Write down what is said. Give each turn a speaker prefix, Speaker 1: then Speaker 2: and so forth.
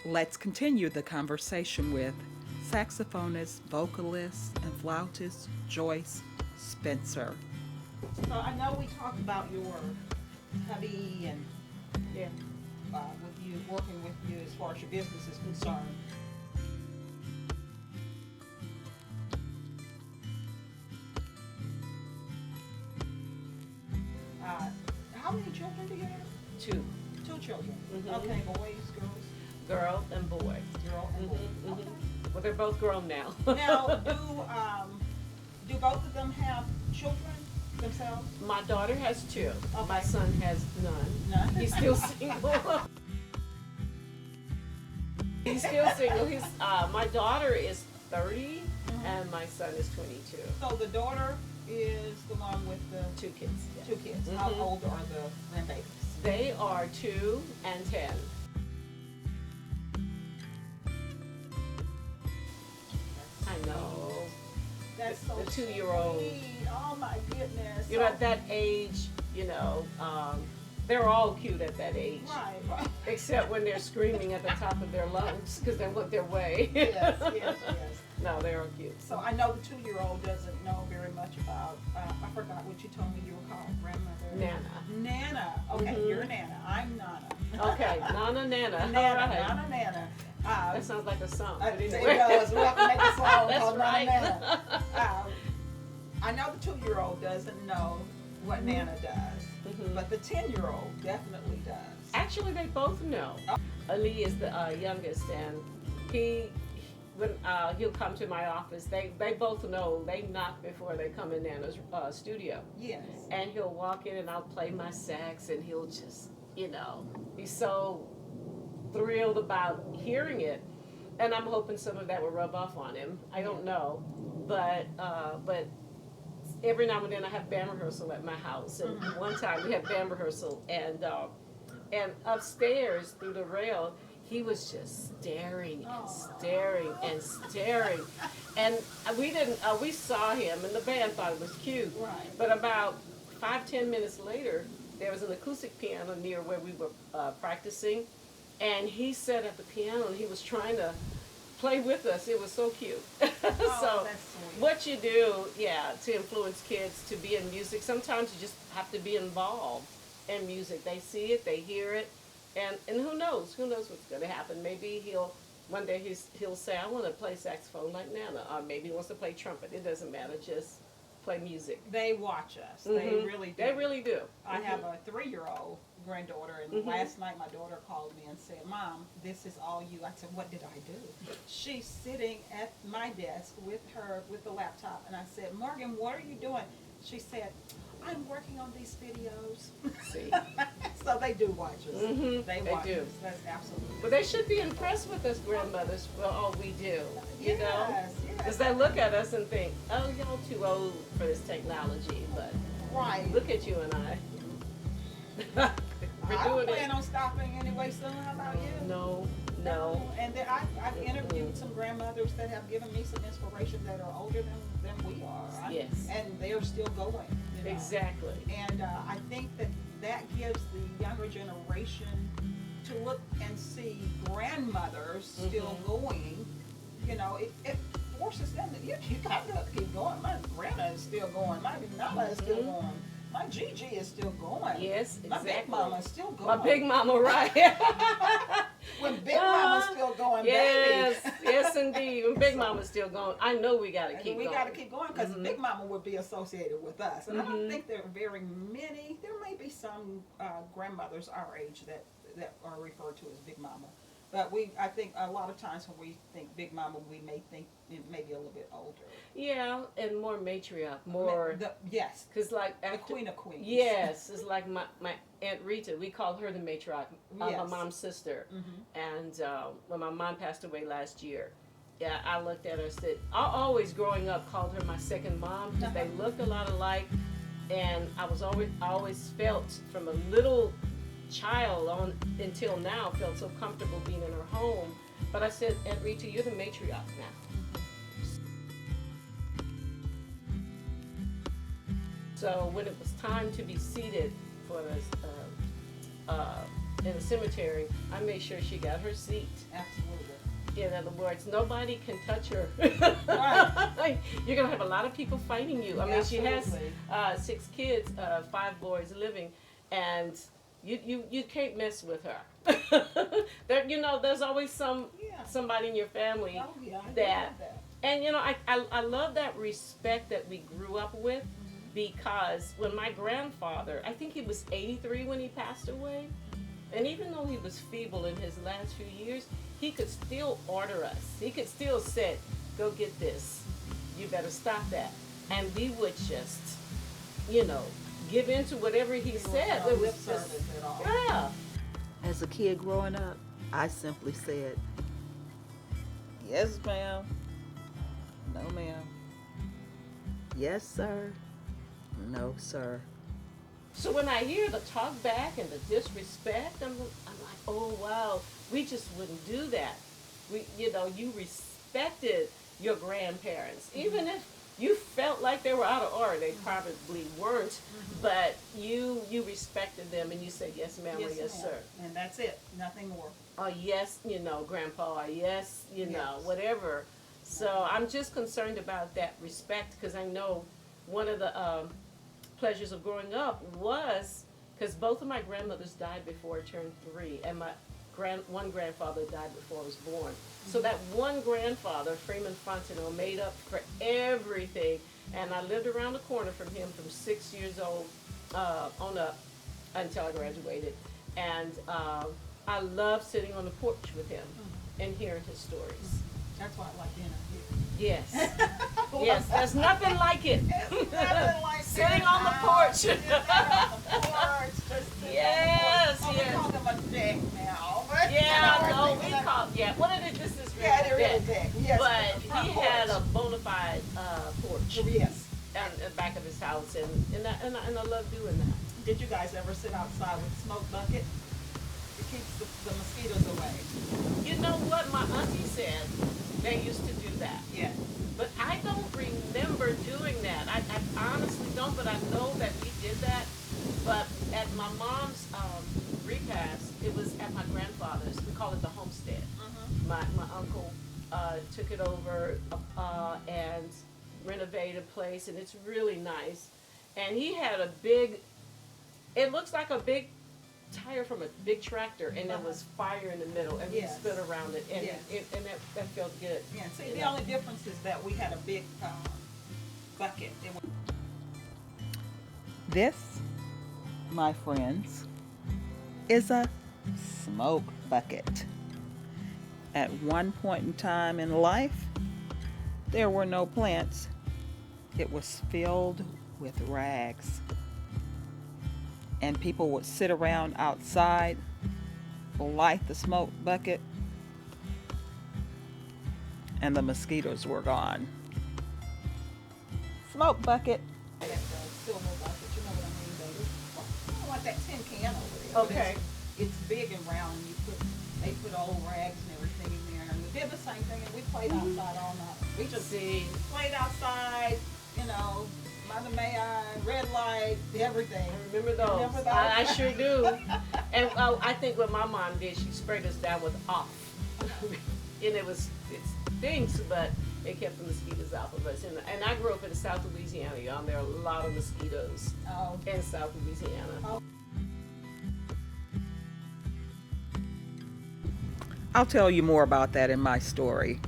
Speaker 1: Let's continue the conversation with saxophonist, vocalist, and flautist Joyce Spencer. So I know we talked about your hubby and
Speaker 2: Yeah.
Speaker 1: with you working with you as far as your business is concerned. Uh, how many children do you have?
Speaker 2: Two.
Speaker 1: Two children.
Speaker 2: Mhm.
Speaker 1: Okay, boys, girls,
Speaker 2: Girl and boy.
Speaker 1: girl and boy.
Speaker 2: Mhm,
Speaker 1: Okay.
Speaker 2: mhm. Well, they're both grown now.
Speaker 1: Now, do both of them have children themselves?
Speaker 2: My daughter has two. My
Speaker 1: Okay.
Speaker 2: son has none.
Speaker 1: None?
Speaker 2: He's still single. He's still single. My daughter is 30 and my son is 22.
Speaker 1: So the daughter is the one with the
Speaker 2: Two kids. Yeah.
Speaker 1: two kids. How
Speaker 2: Mhm.
Speaker 1: old are the grandbabies?
Speaker 2: They are 2 and 10. I know.
Speaker 1: That's
Speaker 2: The-
Speaker 1: so
Speaker 2: the 2-year-old.
Speaker 1: sweet. Oh my goodness.
Speaker 2: You know, at that age, they're all cute at that age.
Speaker 1: Right, right.
Speaker 2: Except when they're screaming at the top of their lungs because they want their way.
Speaker 1: Yes, yes, yes.
Speaker 2: No, they are cute.
Speaker 1: So I know the 2-year-old doesn't know very much about, I forgot what you told me you were called, grandmother.
Speaker 2: Nana.
Speaker 1: Nana. Okay,
Speaker 2: Mhm.
Speaker 1: you're Nana. I'm Nana.
Speaker 2: Okay, Nana, Nana.
Speaker 1: Nana,
Speaker 2: All right.
Speaker 1: Nana, Nana.
Speaker 2: That sounds like a song. But
Speaker 1: It
Speaker 2: anyway.
Speaker 1: does. We'll have to make a song
Speaker 2: That's
Speaker 1: called
Speaker 2: right.
Speaker 1: Nana Nana. I know the 2-year-old doesn't know what Nana does,
Speaker 2: Mhm.
Speaker 1: but the 10-year-old definitely does.
Speaker 2: Actually, they both know.
Speaker 1: Oh.
Speaker 2: Ali is the youngest, and when he'll come to my office, they both know. They knock before they come in Nana's studio.
Speaker 1: Yes.
Speaker 2: And he'll walk in and I'll play my sax and he'll just, be so thrilled about hearing it. And I'm hoping some of that will rub off on him. I don't know. But every now and then I have band rehearsal at my house. And one time we had band rehearsal and upstairs through the rail, he was just staring and staring and staring. And we saw him and the band thought it was cute.
Speaker 1: Right.
Speaker 2: But about 5-10 minutes later, there was an acoustic piano near where we were practicing. And he sat at the piano and he was trying to play with us. It was so cute. So
Speaker 1: that's sweet.
Speaker 2: what you do, to influence kids to be in music, sometimes you just have to be involved in music. They see it, they hear it, and who knows what's going to happen. Maybe one day he'll say, I want to play saxophone like Nana, or maybe he wants to play trumpet. It doesn't matter, just play music.
Speaker 1: They watch us.
Speaker 2: Mhm.
Speaker 1: They really do.
Speaker 2: They really do.
Speaker 1: I
Speaker 2: Mhm.
Speaker 1: have a 3-year-old granddaughter, and
Speaker 2: Mhm.
Speaker 1: last night my daughter called me and said, Mom, this is all you. I said, what did I do? She's sitting at my desk with the laptop, and I said, Morgan, what are you doing? She said, I'm working on these videos.
Speaker 2: See.
Speaker 1: So they do watch us.
Speaker 2: Mhm.
Speaker 1: They
Speaker 2: They
Speaker 1: watch
Speaker 2: do.
Speaker 1: us. That's absolutely.
Speaker 2: But they should be impressed with us grandmothers for all we do, you know?
Speaker 1: Yes,
Speaker 2: Because
Speaker 1: yes.
Speaker 2: they look at us and think, oh, y'all too old for this technology, but
Speaker 1: Right.
Speaker 2: look at you and I. We're
Speaker 1: I
Speaker 2: doing
Speaker 1: plan
Speaker 2: it.
Speaker 1: on stopping anyway soon. How about you?
Speaker 2: No.
Speaker 1: And then I've interviewed some grandmothers that have given me some inspiration that are older than we are.
Speaker 2: Yes.
Speaker 1: And they're still going. You know?
Speaker 2: Exactly.
Speaker 1: And I think that gives the younger generation to look and see grandmothers still going. It forces them to, you got to keep going. My grandma is still going. My Nana is still going. My Gigi is still going.
Speaker 2: Yes,
Speaker 1: My big
Speaker 2: exactly.
Speaker 1: mama is still going.
Speaker 2: My big mama, right?
Speaker 1: When Big Mama's still going,
Speaker 2: yes,
Speaker 1: baby.
Speaker 2: yes, indeed. When Big Mama's still going, I know we got to
Speaker 1: And
Speaker 2: keep
Speaker 1: we
Speaker 2: going.
Speaker 1: got to keep going because
Speaker 2: Mhm.
Speaker 1: Big Mama would be associated with us. And I don't
Speaker 2: Mhm.
Speaker 1: think there are very many. There may be some grandmothers our age that are referred to as Big Mama. But I think a lot of times when we think Big Mama, we may think maybe a little bit older.
Speaker 2: Yeah, and more matriarch, more.
Speaker 1: Yes,
Speaker 2: Because like
Speaker 1: the
Speaker 2: after,
Speaker 1: Queen of Queens.
Speaker 2: Yes, it's like my Aunt Rita. We called her the matriarch, my
Speaker 1: Yes.
Speaker 2: mom's sister.
Speaker 1: Mhm.
Speaker 2: And when my mom passed away last year, I looked at her and said, I always growing up called her my second mom because they looked a lot alike. And I always felt from a little child on until now felt so comfortable being in her home. But I said, Aunt Rita, you're the matriarch now. So when it was time to be seated for this in the cemetery, I made sure she got her seat.
Speaker 1: Absolutely.
Speaker 2: In other words, nobody can touch her.
Speaker 1: Right.
Speaker 2: You're gonna have a lot of people fighting you. I mean,
Speaker 1: Absolutely.
Speaker 2: she has 6 kids, 5 boys living, and you can't mess with her. There's always somebody in your family
Speaker 1: Oh, yeah, I
Speaker 2: that,
Speaker 1: love that.
Speaker 2: and I love that respect that we grew up with, because when my grandfather, I think he was 83 when he passed away, and even though he was feeble in his last few years, he could still order us. He could still say, go get this. You better stop that. And we would just, give in to whatever he said.
Speaker 1: No
Speaker 2: It
Speaker 1: lip
Speaker 2: was
Speaker 1: service
Speaker 2: just,
Speaker 1: at all.
Speaker 2: yeah.
Speaker 3: As a kid growing up, I simply said, yes, ma'am. No, ma'am. Yes, sir. No, sir.
Speaker 2: So when I hear the talk back and the disrespect, I'm like, oh wow, we just wouldn't do that. You respected your grandparents, even if you felt like they were out of order. They probably weren't, but you respected them, and you said yes, ma'am, or yes,
Speaker 1: ma'am.
Speaker 2: sir.
Speaker 1: And that's it. Nothing more.
Speaker 2: Or yes, grandpa, or yes,
Speaker 1: Yes.
Speaker 2: whatever. So I'm just concerned about that respect, because I know one of the pleasures of growing up was, because both of my grandmothers died before I turned 3, and my one grandfather died before I was born. So that one grandfather, Freeman Fontenot, made up for everything, and I lived around the corner from him from 6 years old on up until I graduated, and I loved sitting on the porch with him and hearing his stories.
Speaker 1: That's why I like being out here.
Speaker 2: Yes. Yes, there's nothing like it.
Speaker 1: It's nothing like
Speaker 2: Sitting
Speaker 1: being
Speaker 2: on the
Speaker 1: out,
Speaker 2: porch.
Speaker 1: sitting out on the porch, just sitting
Speaker 2: Yes,
Speaker 1: on the porch.
Speaker 2: yes.
Speaker 1: We call them a deck now. But,
Speaker 2: Yeah,
Speaker 1: we're
Speaker 2: no,
Speaker 1: thinking
Speaker 2: we
Speaker 1: of-
Speaker 2: call, what are they, this is really
Speaker 1: Yeah, they're really
Speaker 2: deck.
Speaker 1: deck. Yes,
Speaker 2: But
Speaker 1: the front
Speaker 2: he had a
Speaker 1: porch.
Speaker 2: bona fide porch
Speaker 1: Yes.
Speaker 2: at the back of his house, and I love doing that.
Speaker 1: Did you guys ever sit outside with a smoke bucket? It keeps the mosquitoes away.
Speaker 2: You know what my auntie said? They used to do that.
Speaker 1: Yeah.
Speaker 2: But I don't remember doing that. I honestly don't, but I know that we did that. But at my mom's repast, it was at my grandfather's. We call it the homestead. My uncle took it over and renovated a place, and it's really nice. And he had a big, it looks like a big tire from a big tractor, and there was fire in the middle, and
Speaker 1: Yes.
Speaker 2: we stood around it, and
Speaker 1: Yes.
Speaker 2: that felt good.
Speaker 1: Yeah. See,
Speaker 2: You
Speaker 1: the
Speaker 2: know.
Speaker 1: only difference is that we had a big bucket. This, my friends, is a smoke bucket. At one point in time in life, there were no plants. It was filled with rags. And people would sit around outside, light the smoke bucket, and the mosquitoes were gone. Smoke bucket. Silver bucket, you know what I mean, baby? I don't want that tin can over there. but
Speaker 2: Okay.
Speaker 1: It's big and round, and they put old rags and everything in there, and we did the same thing, and we played outside all night. We just
Speaker 2: See,
Speaker 1: played outside, Mother May I, red light, everything.
Speaker 2: I remember those.
Speaker 1: Remember those?
Speaker 2: I sure do. And I think what my mom did, she sprayed us down with off. And it stinks, but it kept the mosquitoes out of us. And I grew up in South Louisiana, y'all. There are a lot of mosquitoes
Speaker 1: Oh,
Speaker 2: in South Louisiana.
Speaker 3: I'll tell you more about that in my story.